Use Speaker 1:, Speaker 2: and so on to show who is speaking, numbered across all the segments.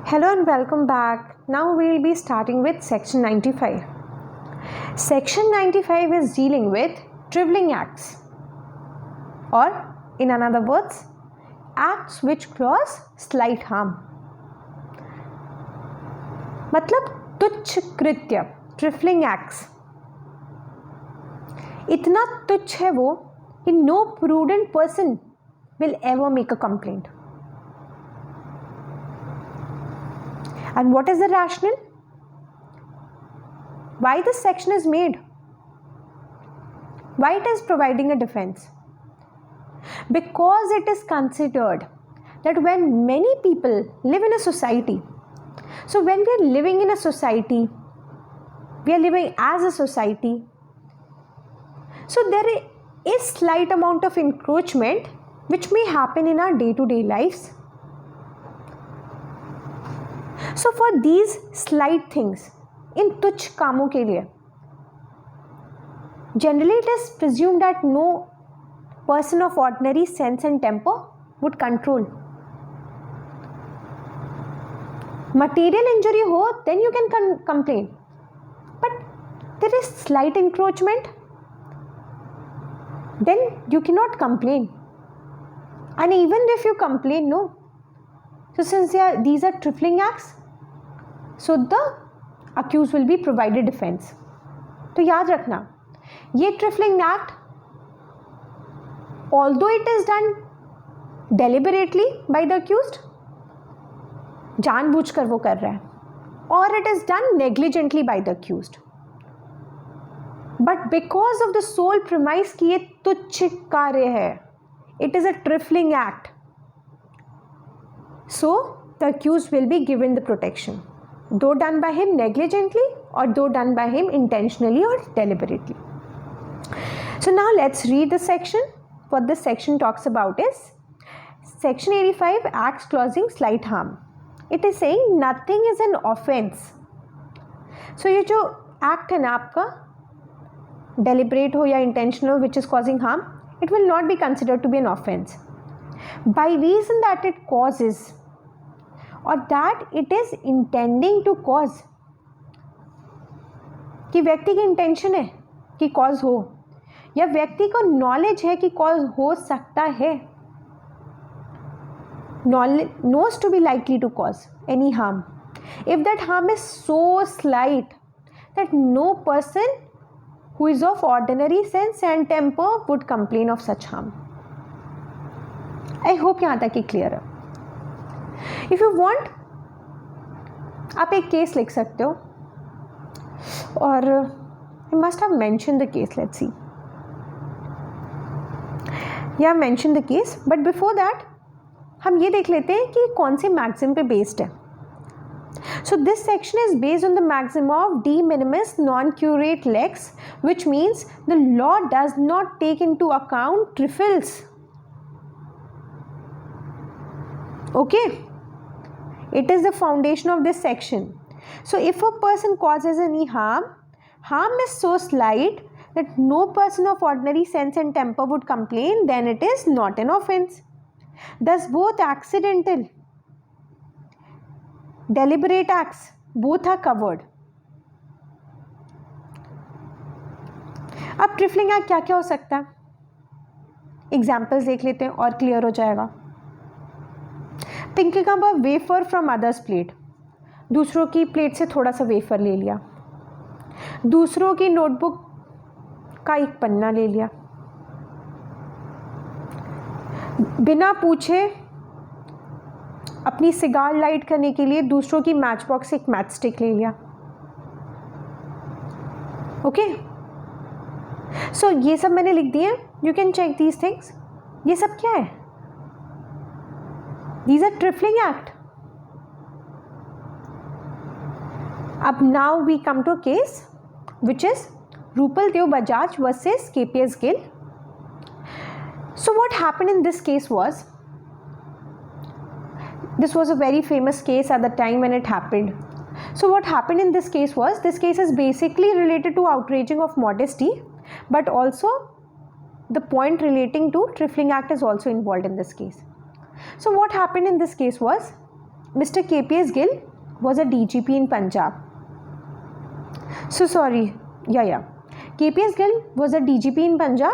Speaker 1: Hello and welcome back. Now we will be starting with section 95. Section 95 is dealing with trivialing acts, or in other words, acts which cause slight harm. मतलब तुच्छ कृत्य, trifling acts इतना तुच्छ है वो कि no prudent person will ever make a complaint. And what is the rationale? Why this section is made? Why it is providing a defense? Because it is considered that when many people live in a society, so when we are living in a society, we are living as a society, so there is slight amount of encroachment which may happen in our day-to-day lives. So for these slight things, इन तुच्छ कामों के लिए, generally it is presumed that no person of ordinary sense and temper would control. Material injury हो, then you can complain. But there is slight encroachment, then you cannot complain. And even if you complain, no. So since these are trifling acts, so the accused will be provided defense. तो याद रखना, ये trifling act, although it is done deliberately by the accused, जानबूझकर वो कर रहा है, or it is done negligently by the accused, but because of the sole premise कि ये तुच्छ कार्य है, it is a trifling act, so the accused will be given the protection, though done by him negligently or though done by him intentionally or deliberately. So now let's read the section. What this section talks about is section 85, acts causing slight harm. It is saying nothing is an offense. So ये जो act है ना आपका, deliberate हो या intentional which is causing harm, it will not be considered to be an offense by reason that it causes or that it is intending to cause. कि व्यक्ति की इंटेंशन है कि कॉज हो, या व्यक्ति को नॉलेज है कि कॉज हो सकता है, knows to be likely to cause any harm, if that harm is so slight that no person who is of ordinary sense and temper would complain of such harm. I hope यहाँ तक ही clear है. If you want, आप एक case लिख सकते हो, और I must have mentioned the case. Let's see. Yeah, I mentioned the case, but before that, हम ये देख लेते हैं कि कौन से मैक्सिम पे बेस्ड है. So this section is based on the maxim of de minimis non curate lex, which means the law does not take into account trifles. Okay, it is the foundation of this section. So if a person causes any harm is so slight that no person of ordinary sense and temper would complain, then it is not an offense. Thus both accidental, deliberate acts, both are covered. अब trifling act क्या क्या हो सकता है, examples देख लेते हैं और क्लियर हो जाएगा. Thinking about wafer from others plate, दूसरों की प्लेट से थोड़ा सा वेफर ले लिया, दूसरों की नोटबुक का एक पन्ना ले लिया, बिना पूछे अपनी सिगार लाइट करने के लिए दूसरों की मैच बॉक्स से एक मैच स्टिक ले लिया. ओके, सो ये सब मैंने लिख दिए, you can check these things. ये सब क्या है? These are trifling act. Ab now we come to a case which is Rupal Dev Bajaj versus KPS Gill. So what happened in this case was, this was a very famous case at the time when it happened. So what happened in this case was, this case is basically related to outraging of modesty, but also the point relating to trifling act is also involved in this case. So what happened in this case was, Mr. KPS Gill was a DGP in Punjab. So sorry, KPS Gill was a DGP in Punjab,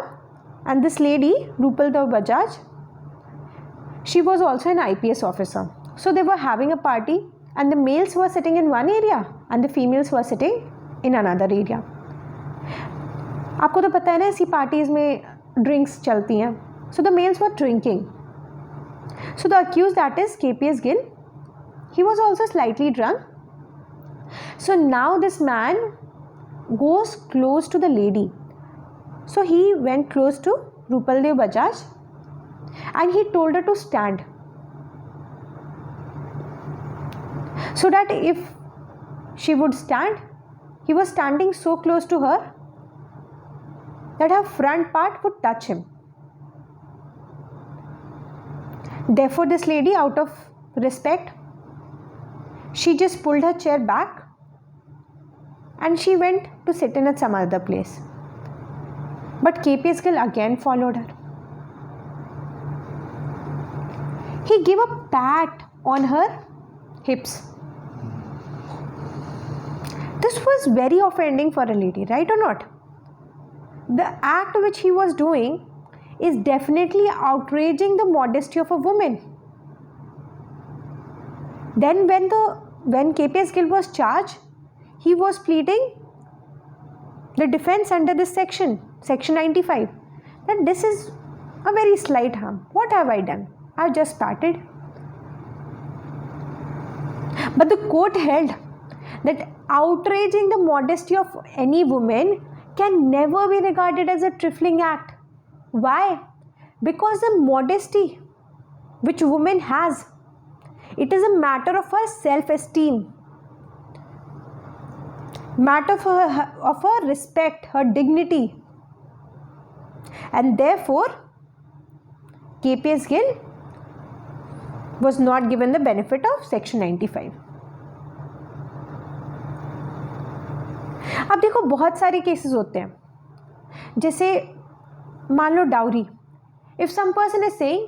Speaker 1: and this lady Rupal Dev Bajaj, she was also an IPS officer. So they were having a party, and the males were sitting in one area and the females were sitting in another area. आपको तो पता है ना ऐसी parties में drinks चलती हैं. So the males were drinking. So the accused, that is KPS Gill, he was also slightly drunk. So now this man goes close to the lady. So he went close to Rupal Dev Bajaj and he told her to stand, so that if she would stand, he was standing so close to her that her front part would touch him. Therefore, this lady, out of respect, she just pulled her chair back and she went to sit in at some other place. But KPS Gill again followed her. He gave a pat on her hips. This was very offending for a lady, right or not? The act which he was doing is definitely outraging the modesty of a woman. Then when KPS Gill was charged, he was pleading the defense under this section 95, that this is a very slight harm. What have I done? I have just patted. But the court held that outraging the modesty of any woman can never be regarded as a trifling act. Why? Because the modesty which woman has, it is a matter of her self-esteem, matter of her respect, her dignity, and therefore KPS Gill was not given the benefit of section 95. अब देखो बहुत सारे cases होते हैं, जैसे मान लो dowry. If some person is saying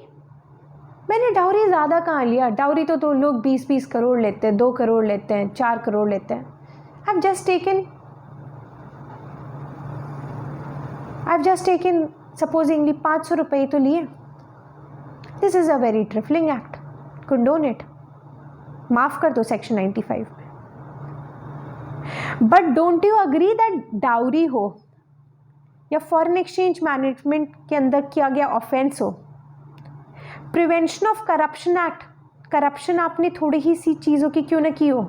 Speaker 1: मैंने डाउरी ज़्यादा कहाँ लिया, डाउरी तो लोग 20-20 करोड़ लेते हैं, 2 करोड़ लेते हैं, 4 करोड़ लेते हैं. I've just taken supposingly 500 रुपये तो लिए. This is a very trifling act. Condone it. माफ़ कर दो सेक्शन 95 में. But don't you agree that dowry हो या फॉरेन एक्सचेंज मैनेजमेंट के अंदर किया गया ऑफेंस हो, prevention of corruption act, corruption आपने थोड़ी ही सी चीज़ों की क्यों ना की हो,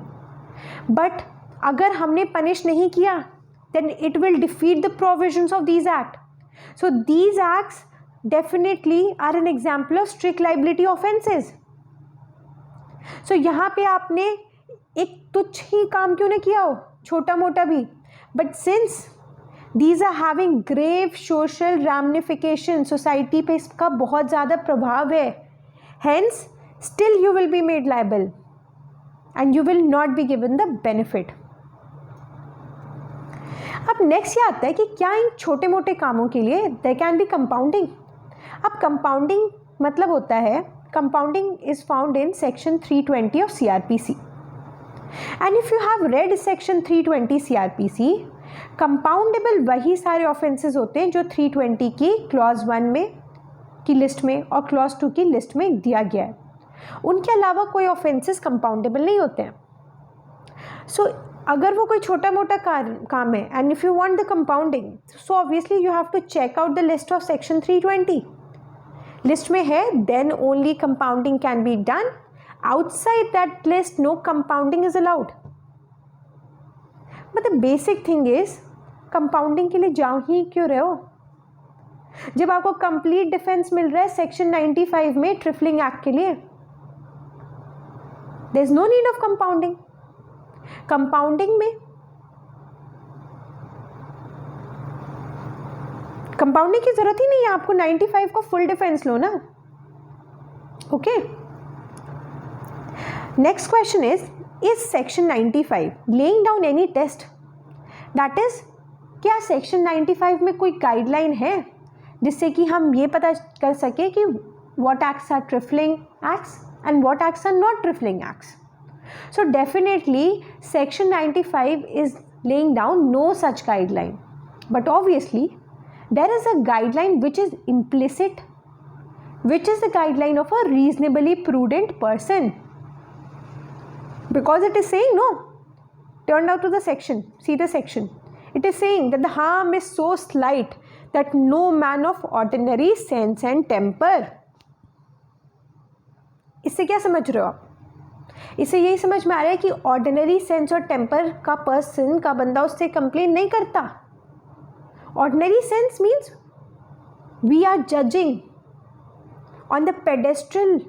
Speaker 1: बट अगर हमने पनिश नहीं किया then it will defeat the provisions of these act. So these acts definitely are an example of strict liability offences. सो यहाँ पे आपने एक तुच्छ ही काम क्यों ना किया हो, छोटा मोटा भी, but since these are having grave social ramification, society पे इसका बहुत ज़्यादा प्रभाव है, hence still you will be made liable and you will not be given the benefit. अब नेक्स्ट ये आता है कि क्या इन छोटे मोटे कामों के लिए देयर कैन बी कंपाउंडिंग. अब कंपाउंडिंग मतलब होता है, compounding is found in section 320 of CRPC. And if you have read section 320 CRPC, compoundable वही सारे ऑफेंसेस होते हैं जो 320 की क्लॉज 1 में की लिस्ट में और क्लॉज 2 की लिस्ट में दिया गया है. उनके अलावा कोई ऑफेंसेस कंपाउंडेबल नहीं होते हैं. सो अगर वो कोई छोटा मोटा काम है and if you want the compounding, so obviously you have to check out the list of section 320. List में है then only compounding can be done. Outside that list, no compounding is allowed. But the basic thing is, compounding के लिए जाओ ही क्यों रहे हो, जब आपको complete defense मिल रहा है section 95 में trifling act के लिए. There is no need of compounding. Compounding में compounding की जरूरत ही नहीं है, आपको 95 को full defense लो ना. Okay. Next question is section 95 laying down any test? That is, क्या section 95 में कोई गाइडलाइन है जिससे कि हम ये पता कर सके कि what acts are trifling acts and what acts are not trifling acts. So definitely section 95 is laying down no such guideline, but obviously there is a guideline which is implicit, which is the guideline of a reasonably prudent person, because it is saying, no, turn out to the section, see the section, it is saying that the harm is so slight that no man of ordinary sense and temper. इससे क्या समझ रहे हो आप? इससे यही समझ में आ रहा है कि ऑर्डिनरी सेंस और टेम्पर का पर्सन का बंदा उससे कंप्लेन नहीं करता. Ordinary sense means we are judging on the pedestal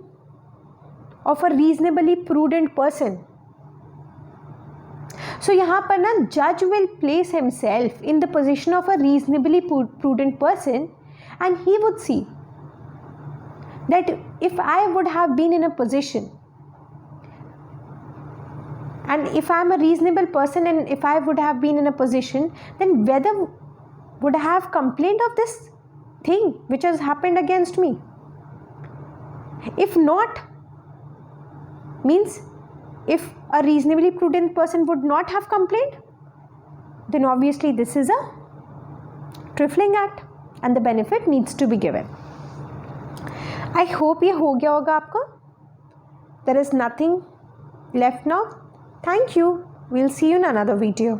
Speaker 1: of a reasonably prudent person. So यहाँ पर ना जज will place himself in the position of a reasonably prudent person and he would see that if I would have been in a position, and if I am a reasonable person and if I would have been in a position, then whether would I have complained of this thing which has happened against me? If not, means if a reasonably prudent person would not have complained, then obviously this is a trifling act and the benefit needs to be given. I hope ये हो गया होगा आपको. There is nothing left now. Thank you. We'll see you in another video.